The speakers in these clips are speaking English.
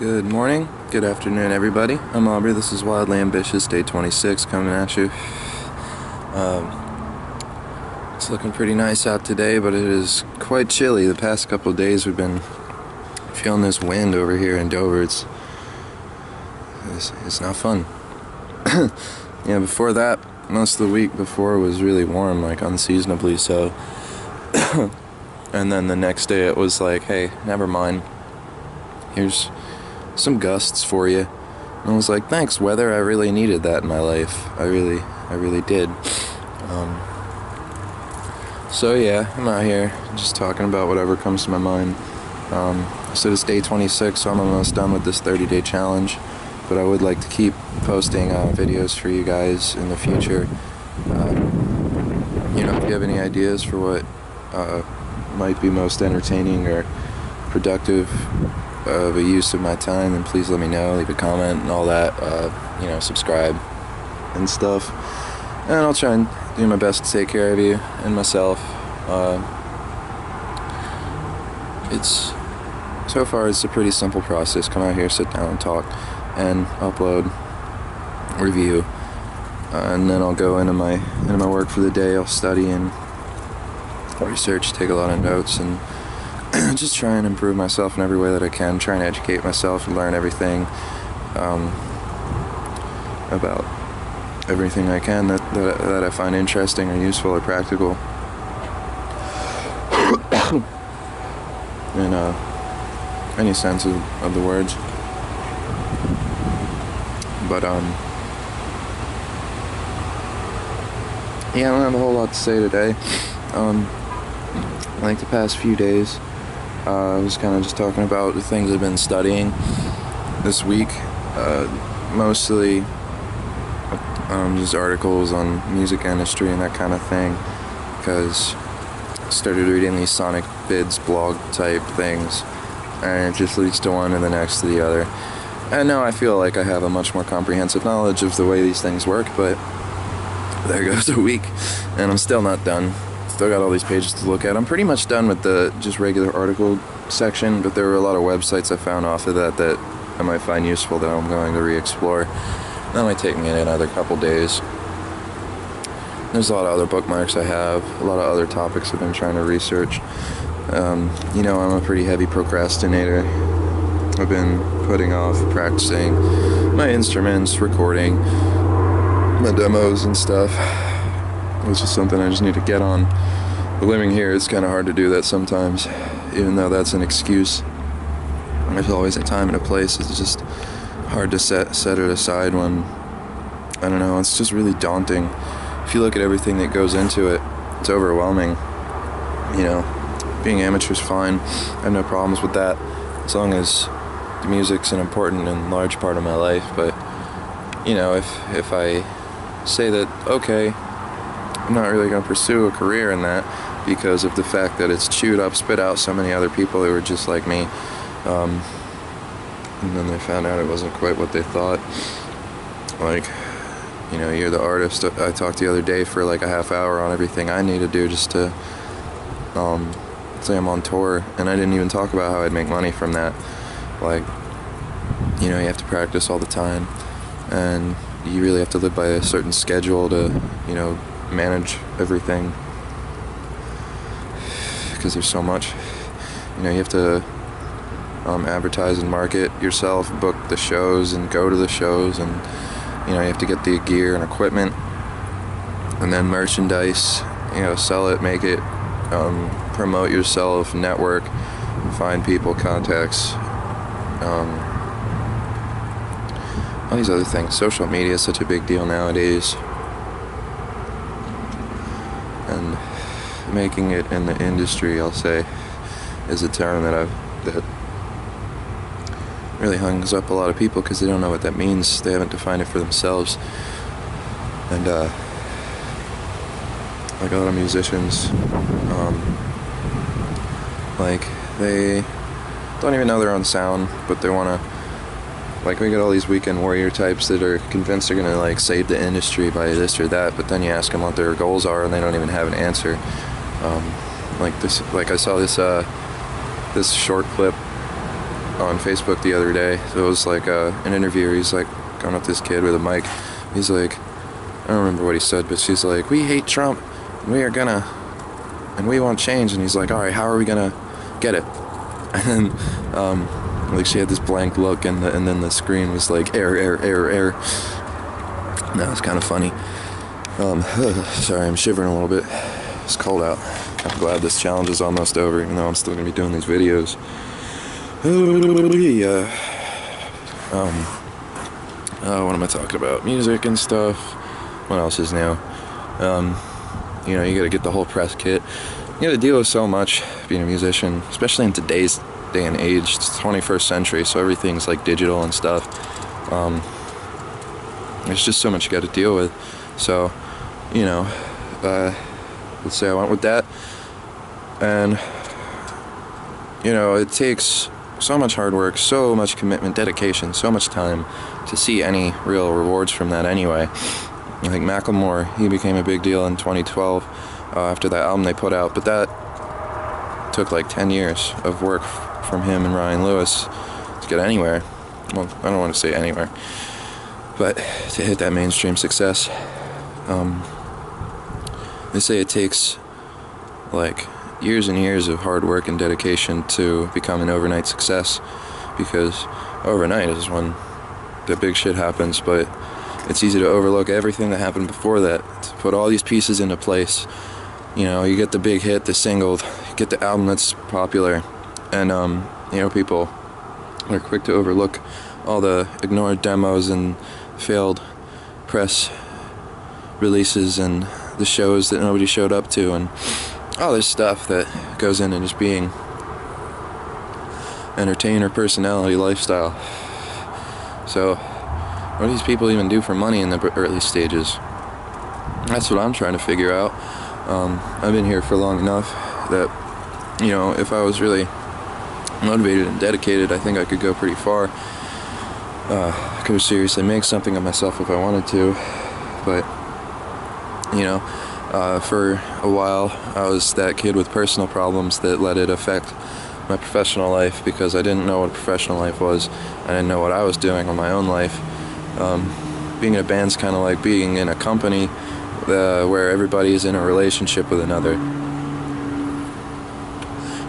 Good morning, good afternoon everybody. I'm Aubrey, this is Wildly Ambitious, day 26 coming at you. It's looking pretty nice out today, but it is quite chilly. The past couple of days we've been feeling this wind over here in Dover. It's not fun. Yeah, before that, most of the week before was really warm, like unseasonably so. And then the next day it was like, hey, never mind. Here's some gusts for you. And I was like, thanks weather, I really needed that in my life. I really did. So yeah, I'm out here just talking about whatever comes to my mind. So it's day 26, so I'm almost done with this 30-day challenge, but I would like to keep posting videos for you guys in the future. If you have any ideas for what might be most entertaining or productive of a use of my time, then please let me know, leave a comment and all that, subscribe and stuff, and I'll try and do my best to take care of you and myself. So far it's a pretty simple process. Come out here, sit down and talk, and upload, review, and then I'll go into my work for the day. I'll study and research, take a lot of notes, and just try and improve myself in every way that I can, trying to educate myself and learn everything about everything I can that I find interesting or useful or practical. In any sense of the words. But yeah, I don't have a whole lot to say today. Like the past few days, I was kind of just talking about the things I've been studying this week, mostly just articles on music industry and that kind of thing, because I started reading these Sonic Bids blog type things, and it just leads to one and the next to the other. And now I feel like I have a much more comprehensive knowledge of the way these things work, but there goes a week, and I'm still not done. Still got all these pages to look at. I'm pretty much done with the just regular article section, but there were a lot of websites I found off of that I might find useful that I'm going to re-explore. That might take me another couple days. There's a lot of other bookmarks I have, a lot of other topics I've been trying to research. I'm a pretty heavy procrastinator. I've been putting off practicing my instruments, recording my demos and stuff. It's just something I just need to get on. But living here, it's kind of hard to do that sometimes, even though that's an excuse. There's always a time and a place. It's just hard to set it aside when, I don't know, it's just really daunting. If you look at everything that goes into it, it's overwhelming. Being amateur's fine. I have no problems with that, as long as the music's an important and large part of my life. But, if I say that, okay, I'm not really going to pursue a career in that because of the fact that it's chewed up, spit out so many other people who were just like me. And then they found out it wasn't quite what they thought. Like, you're the artist. I talked the other day for like a half hour on everything I need to do just to say I'm on tour, and I didn't even talk about how I'd make money from that. Like, you have to practice all the time, and you really have to live by a certain schedule to, manage everything, because there's so much. You have to advertise and market yourself, book the shows and go to the shows, and you have to get the gear and equipment, and then merchandise, sell it, make it, promote yourself, network, find people, contacts, all these other things. Social media is such a big deal nowadays. And making it in the industry, I'll say, is a term that really hangs up a lot of people because they don't know what that means. They haven't defined it for themselves. And like a lot of musicians, they don't even know their own sound, but they want to, we get all these weekend warrior types that are convinced they're going to save the industry by this or that, but then you ask them what their goals are and they don't even have an answer. I saw this short clip on Facebook the other day. So it was like an interview where he's like going up to this kid with a mic. He's like, I don't remember what he said, but she's like, we hate Trump, and we want change. And he's like, all right, how are we gonna get it? And then like she had this blank look, and then the screen was like error. That was kind of funny. Sorry, I'm shivering a little bit. It's cold out. I'm glad this challenge is almost over, even though I'm still gonna be doing these videos. What am I talking about? Music and stuff. What else is new? You know, you gotta get the whole press kit. You gotta deal with so much being a musician, especially in today's day and age. It's the 21st century, so everything's like digital and stuff. There's just so much you gotta deal with. So, you know, let's say I went with that, and you know, it takes so much hard work, so much commitment, dedication, so much time to see any real rewards from that anyway. I think Macklemore, he became a big deal in 2012 after that album they put out, but that took like 10 years of work from him and Ryan Lewis to get anywhere. Well, I don't want to say anywhere, but to hit that mainstream success. They say it takes like years and years of hard work and dedication to become an overnight success, because overnight is when the big shit happens, but it's easy to overlook everything that happened before that, to put all these pieces into place. You know, you get the big hit, the single, you get the album that's popular, and you know, people are quick to overlook all the ignored demos and failed press releases and the shows that nobody showed up to, and all this stuff that goes into just being entertainer personality lifestyle. So what do these people even do for money in the early stages? That's what I'm trying to figure out. I've been here for long enough that, you know, if I was really motivated and dedicated, I think I could go pretty far. I could seriously make something of myself if I wanted to, but you know, for a while I was that kid with personal problems that let it affect my professional life, because I didn't know what a professional life was. I didn't know what I was doing in my own life. Being in a band's kind of like being in a company where everybody is in a relationship with another.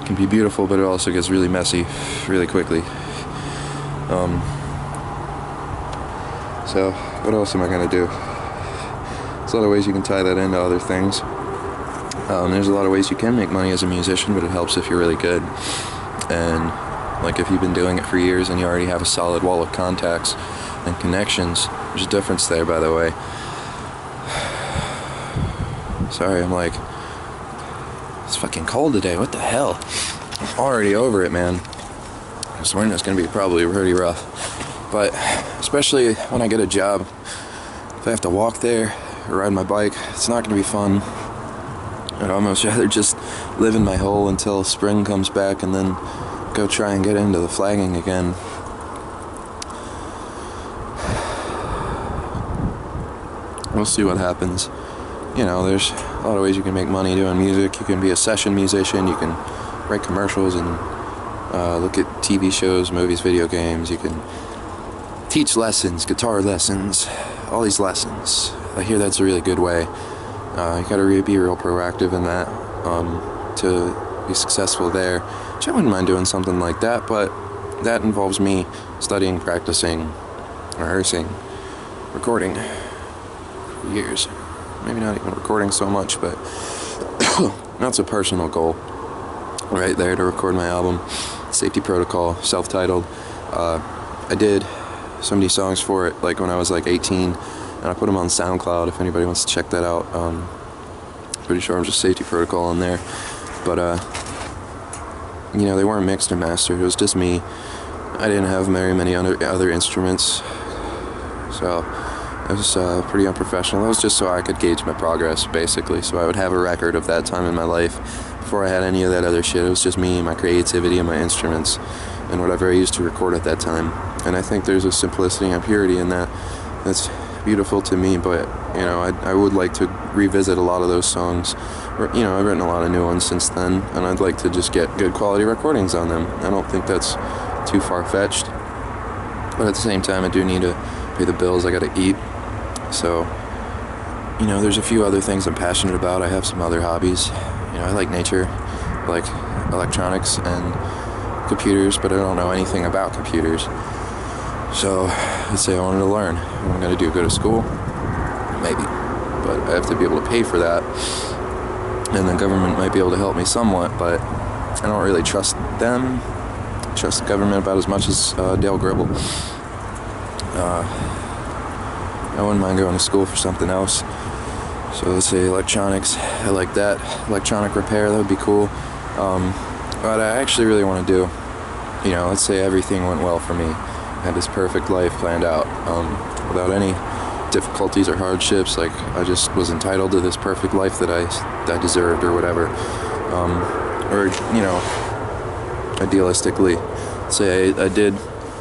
It can be beautiful, but it also gets really messy really quickly. So what else am I gonna do? There's a lot of ways you can tie that into other things. There's a lot of ways you can make money as a musician, but it helps if you're really good. And like if you've been doing it for years and you already have a solid wall of contacts and connections, there's a difference there, by the way. Sorry, I'm like, it's fucking cold today, what the hell? I'm already over it, man. This morning it's gonna be probably pretty rough. But especially when I get a job, if I have to walk there or ride my bike, it's not gonna be fun. I'd almost rather just live in my hole until spring comes back and then go try and get into the flagging again. We'll see what happens. You know, there's a lot of ways you can make money doing music. You can be a session musician, you can write commercials and look at TV shows, movies, video games. You can teach lessons, guitar lessons, all these lessons. I hear that's a really good way. You gotta be real proactive in that to be successful there. Which I wouldn't mind doing something like that, but that involves me studying, practicing, rehearsing, recording for years. Maybe not even recording so much, but that's a personal goal right there, to record my album. Safety Protocol, self-titled. I did so many songs for it, like when I was like 18, and I put them on SoundCloud if anybody wants to check that out. Pretty sure I'm just Safety Protocol on there, but you know, they weren't mixed or mastered. It was just me. I didn't have very many other instruments, so it was pretty unprofessional. That was just so I could gauge my progress, basically, so I would have a record of that time in my life before I had any of that other shit. It was just me, my creativity, and my instruments, and whatever I used to record at that time. And I think there's a simplicity and purity in that that's beautiful to me, but you know, I would like to revisit a lot of those songs. You know, I've written a lot of new ones since then, and I'd like to just get good quality recordings on them. I don't think that's too far-fetched. But at the same time, I do need to pay the bills. I gotta eat. So, there's a few other things I'm passionate about. I have some other hobbies. I like nature, I like electronics and computers, but I don't know anything about computers. So, let's say I wanted to learn. What am I gonna do? Go to school? Maybe. But I have to be able to pay for that. And the government might be able to help me somewhat, but I don't really trust them. I trust the government about as much as Dale Gribble. I wouldn't mind going to school for something else. So let's say electronics. I like that. Electronic repair, that would be cool. But I actually really want to do, let's say everything went well for me. I had this perfect life planned out without any difficulties or hardships. Like, I just was entitled to this perfect life that I deserved or whatever. Or idealistically, say I did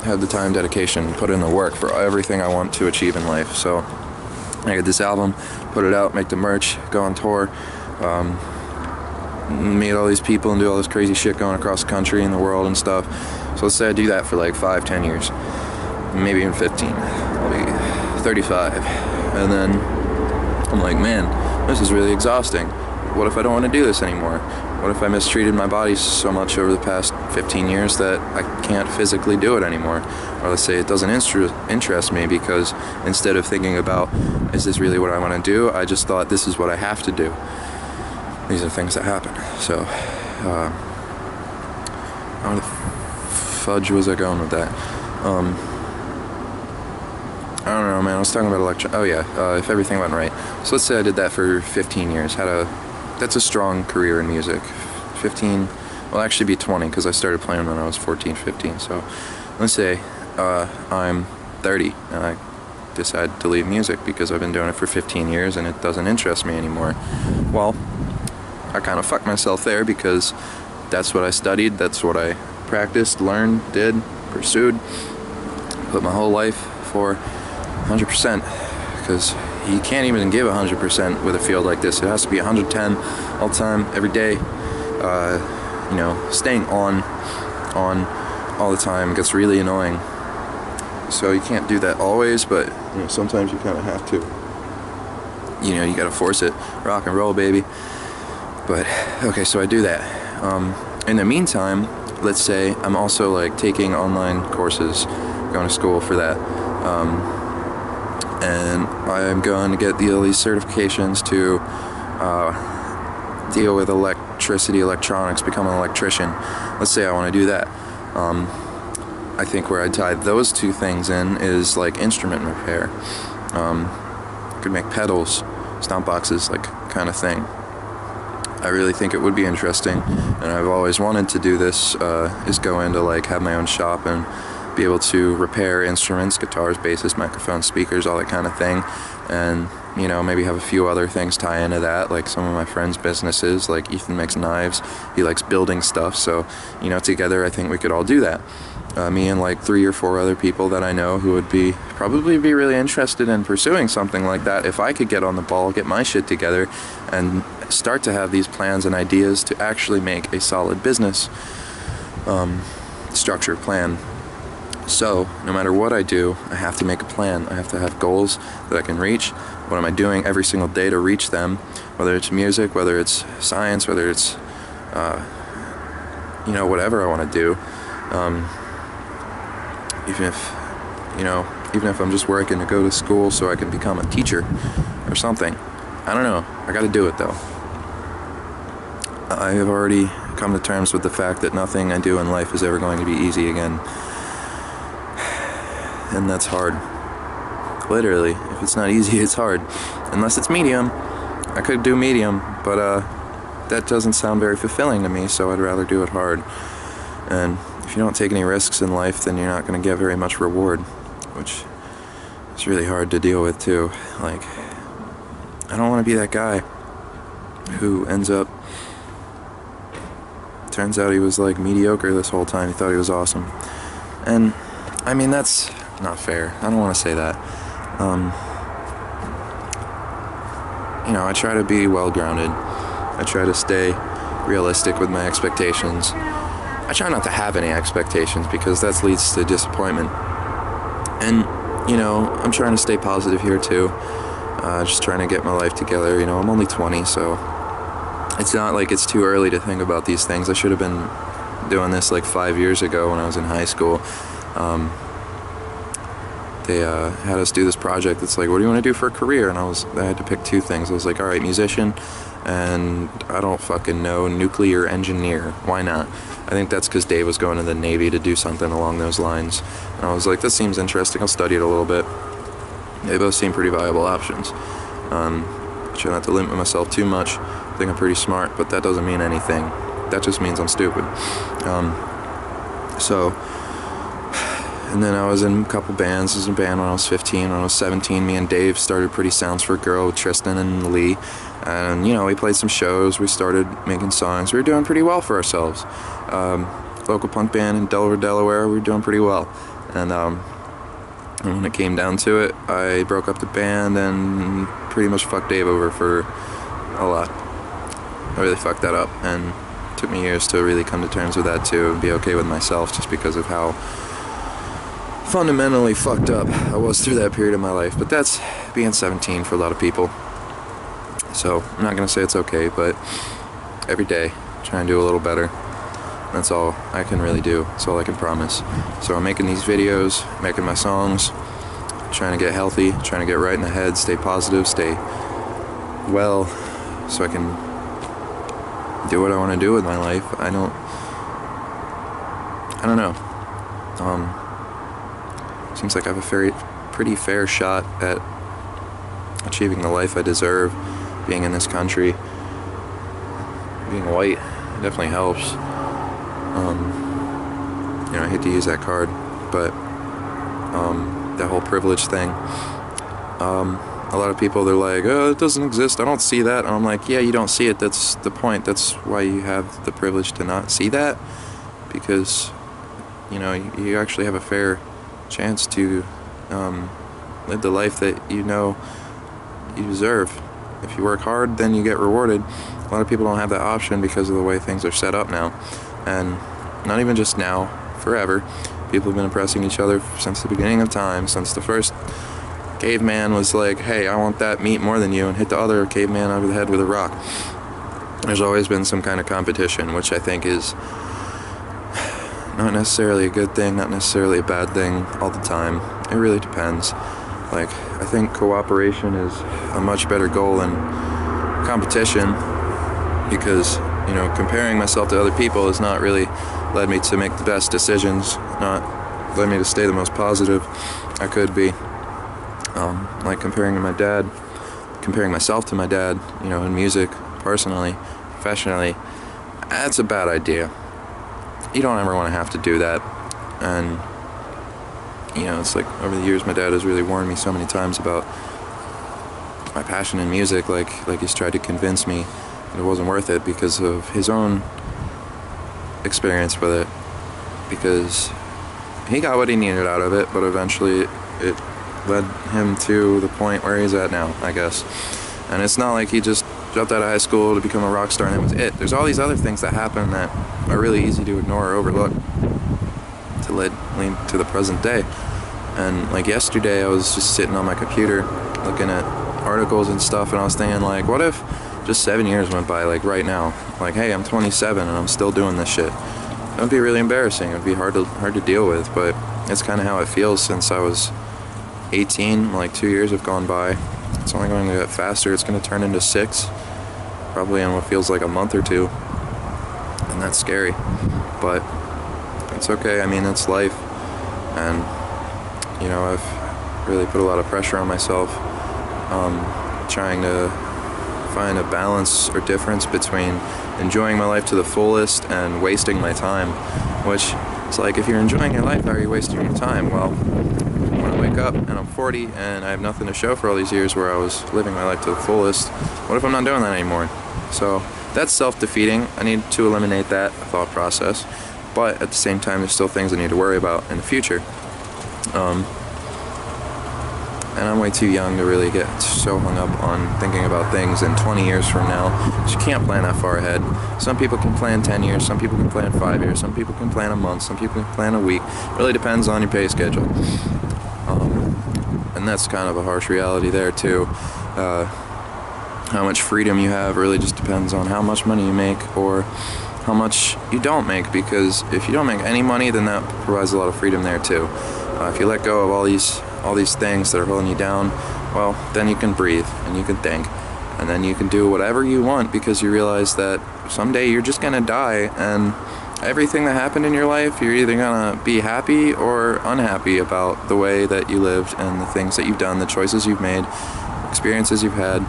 have the time, dedication, put in the work for everything I want to achieve in life. So I get this album, put it out, make the merch, go on tour, meet all these people and do all this crazy shit going across the country and the world and stuff. So let's say I do that for like 5-10 years, maybe even 15. I'll be 35, and then I'm like, man, this is really exhausting. What if I don't want to do this anymore? What if I mistreated my body so much over the past 15 years that I can't physically do it anymore? Or let's say it doesn't interest me because instead of thinking about, is this really what I want to do? I just thought, this is what I have to do. These are things that happen. So, how the fudge was I going with that? I don't know, man. I was talking about if everything went right. So let's say I did that for 15 years. That's a strong career in music. 15, well, actually be 20 because I started playing when I was 14, 15. So let's say I'm 30 and I decide to leave music because I've been doing it for 15 years and it doesn't interest me anymore. Well, I kind of fucked myself there because that's what I studied, that's what I practiced, learned, did, pursued, put my whole life for 100%, because you can't even give 100% with a field like this. It has to be 110 all the time, every day. Staying on all the time gets really annoying. So you can't do that always, but sometimes you kind of have to. You gotta force it. Rock and roll, baby. But okay, so I do that. In the meantime, let's say I'm also like taking online courses, going to school for that. And I'm going to get all these certifications to deal with electricity, electronics, become an electrician. Let's say I want to do that. I think where I'd tie those two things in is like instrument repair. Could make pedals, stomp boxes, like kind of thing. I really think it would be interesting, and I've always wanted to do this, is go into like have my own shop and be able to repair instruments, guitars, basses, microphones, speakers, all that kind of thing, and maybe have a few other things tie into that, like some of my friends' businesses. Like Ethan makes knives, he likes building stuff, so together I think we could all do that. Me and like 3 or 4 other people that I know who would probably be really interested in pursuing something like that if I could get on the ball, get my shit together, and start to have these plans and ideas to actually make a solid business structure plan. So no matter what I do, I have to make a plan. I have to have goals that I can reach. What am I doing every single day to reach them? Whether it's music, whether it's science, whether it's whatever I want to do. Even if I'm just working to go to school so I can become a teacher or something. I don't know. I got to do it though. I have already come to terms with the fact that nothing I do in life is ever going to be easy again. And that's hard. Literally, if it's not easy, it's hard. Unless it's medium. I could do medium, but that doesn't sound very fulfilling to me, so I'd rather do it hard. And if you don't take any risks in life, then you're not going to get very much reward, which is really hard to deal with too. Like, I don't want to be that guy who turns out he was like mediocre this whole time. He thought he was awesome. And I mean, that's not fair. I don't want to say that. I try to be well-grounded. I try to stay realistic with my expectations. I try not to have any expectations because that leads to disappointment. And, you know, I'm trying to stay positive here too. Just trying to get my life together. You know, I'm only 20, so it's not like it's too early to think about these things. I should have been doing this like 5 years ago when I was in high school. They had us do this project. It's like, what do you want to do for a career? And I had to pick two things. I was like, all right, musician, and I don't fucking know, nuclear engineer. Why not? I think that's because Dave was going to the Navy to do something along those lines. And I was like, this seems interesting. I'll study it a little bit. They both seem pretty viable options. Try not to limit myself too much. I think I'm pretty smart, but that doesn't mean anything. That just means I'm stupid. And then I was in a couple bands. I was in a band when I was 15. When I was 17, me and Dave started Pretty Sounds for a Girl with Tristan and Lee. And, you know, we played some shows. We started making songs. We were doing pretty well for ourselves. Local punk band in Delaware, Delaware. We were doing pretty well. And when it came down to it, I broke up the band and pretty much fucked Dave over for a lot. I really fucked that up. And it took me years to really come to terms with that, too, and be okay with myself just because of how fundamentally fucked up I was through that period of my life. But that's being 17 for a lot of people. So I'm not gonna say it's okay, but every day try and do a little better. That's all I can really do. That's all I can promise. So I'm making these videos, making my songs, trying to get healthy, trying to get right in the head, stay positive, stay well, so I can do what I want to do with my life. I don't know. Seems like I have a pretty fair shot at achieving the life I deserve, being in this country. Being white definitely helps. You know, I hate to use that card, but that whole privilege thing. A lot of people, they're like, oh, it doesn't exist, I don't see that. And I'm like, yeah, you don't see it, that's the point. That's why you have the privilege to not see that, because, you know, you actually have a fair chance to live the life that you know you deserve. If you work hard, then you get rewarded. A lot of people don't have that option because of the way things are set up now. And not even just now, forever. People have been oppressing each other since the beginning of time, since the first caveman was like, hey, I want that meat more than you, and hit the other caveman over the head with a rock. There's always been some kind of competition, which I think is not necessarily a good thing, not necessarily a bad thing all the time. It really depends. Like, I think cooperation is a much better goal than competition, because, you know, comparing myself to other people has not really led me to make the best decisions, not led me to stay the most positive I could be. Like comparing myself to my dad, you know, in music, personally, professionally, that's a bad idea. You don't ever want to have to do that. And, you know, it's like over the years my dad has really warned me so many times about my passion in music, like he's tried to convince me that it wasn't worth it because of his own experience with it, because he got what he needed out of it, but eventually it led him to the point where he's at now, I guess. And it's not like he just dropped out of high school to become a rock star and that was it. There's all these other things that happen that are really easy to ignore or overlook to lead to the present day. And like yesterday I was just sitting on my computer looking at articles and stuff, and I was thinking, like, what if just 7 years went by, like right now, like, hey, I'm 27 and I'm still doing this shit. It would be really embarrassing. It would be hard to deal with, but it's kind of how it feels since I was 18. Like 2 years have gone by. It's only going to get faster. It's going to turn into 6, probably in what feels like a month or two, and that's scary, but it's okay. I mean, it's life, and, you know, I've really put a lot of pressure on myself, trying to find a balance or difference between enjoying my life to the fullest and wasting my time, which is like, if you're enjoying your life, how are you wasting your time? Well, when I wake up and I'm 40 and I have nothing to show for all these years where I was living my life to the fullest, what if I'm not doing that anymore? So that's self-defeating. I need to eliminate that thought process, but at the same time there's still things I need to worry about in the future. and I'm way too young to really get so hung up on thinking about things in 20 years from now. You can't plan that far ahead. Some people can plan 10 years, some people can plan 5 years, some people can plan a month, some people can plan a week. It really depends on your pay schedule. And that's kind of a harsh reality there too. How much freedom you have really just depends on how much money you make or how much you don't make, because if you don't make any money, then that provides a lot of freedom there too. If you let go of all these things that are holding you down, well, then you can breathe and you can think, and then you can do whatever you want, because you realize that someday you're just gonna die, and everything that happened in your life, you're either gonna be happy or unhappy about the way that you lived and the things that you've done, the choices you've made, experiences you've had.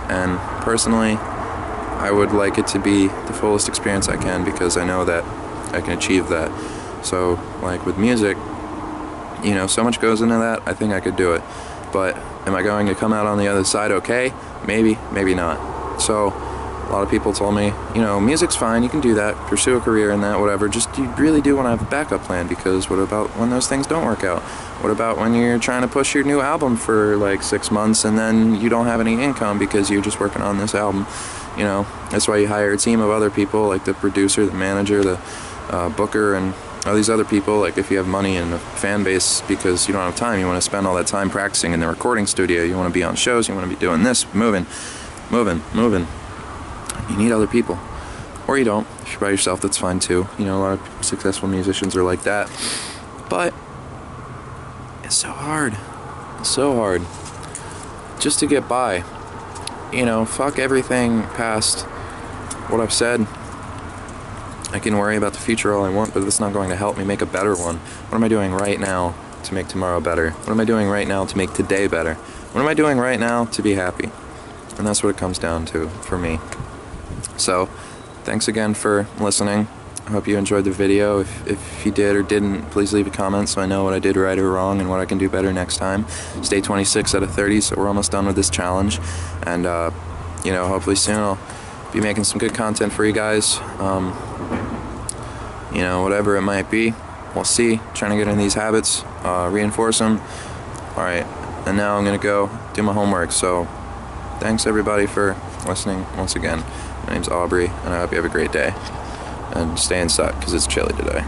And personally, I would like it to be the fullest experience I can, because I know that I can achieve that. So, like with music, you know, so much goes into that. I think I could do it. But am I going to come out on the other side okay? Maybe, maybe not. So, a lot of people told me, you know, music's fine, you can do that, pursue a career in that, whatever. Just you really do want to have a backup plan, because what about when those things don't work out? What about when you're trying to push your new album for like 6 months and then you don't have any income because you're just working on this album? You know, that's why you hire a team of other people, like the producer, the manager, the booker, and all these other people. Like if you have money and a fan base, because you don't have time, you want to spend all that time practicing in the recording studio, you want to be on shows, you want to be doing this, moving. You need other people. Or you don't. If you're by yourself, that's fine too. You know, a lot of successful musicians are like that. But it's so hard. It's so hard. Just to get by. You know, fuck everything past what I've said. I can worry about the future all I want, but it's not going to help me make a better one. What am I doing right now to make tomorrow better? What am I doing right now to make today better? What am I doing right now to be happy? And that's what it comes down to for me. So, thanks again for listening. I hope you enjoyed the video. If you did or didn't, please leave a comment so I know what I did right or wrong and what I can do better next time. It's day 26 out of 30, so we're almost done with this challenge. And, you know, hopefully soon I'll be making some good content for you guys. You know, whatever it might be, we'll see. Trying to get in these habits, reinforce them. Alright, and now I'm going to go do my homework. So, thanks everybody for listening once again. My name's Aubrey, and I hope you have a great day. And stay inside, because it's chilly today.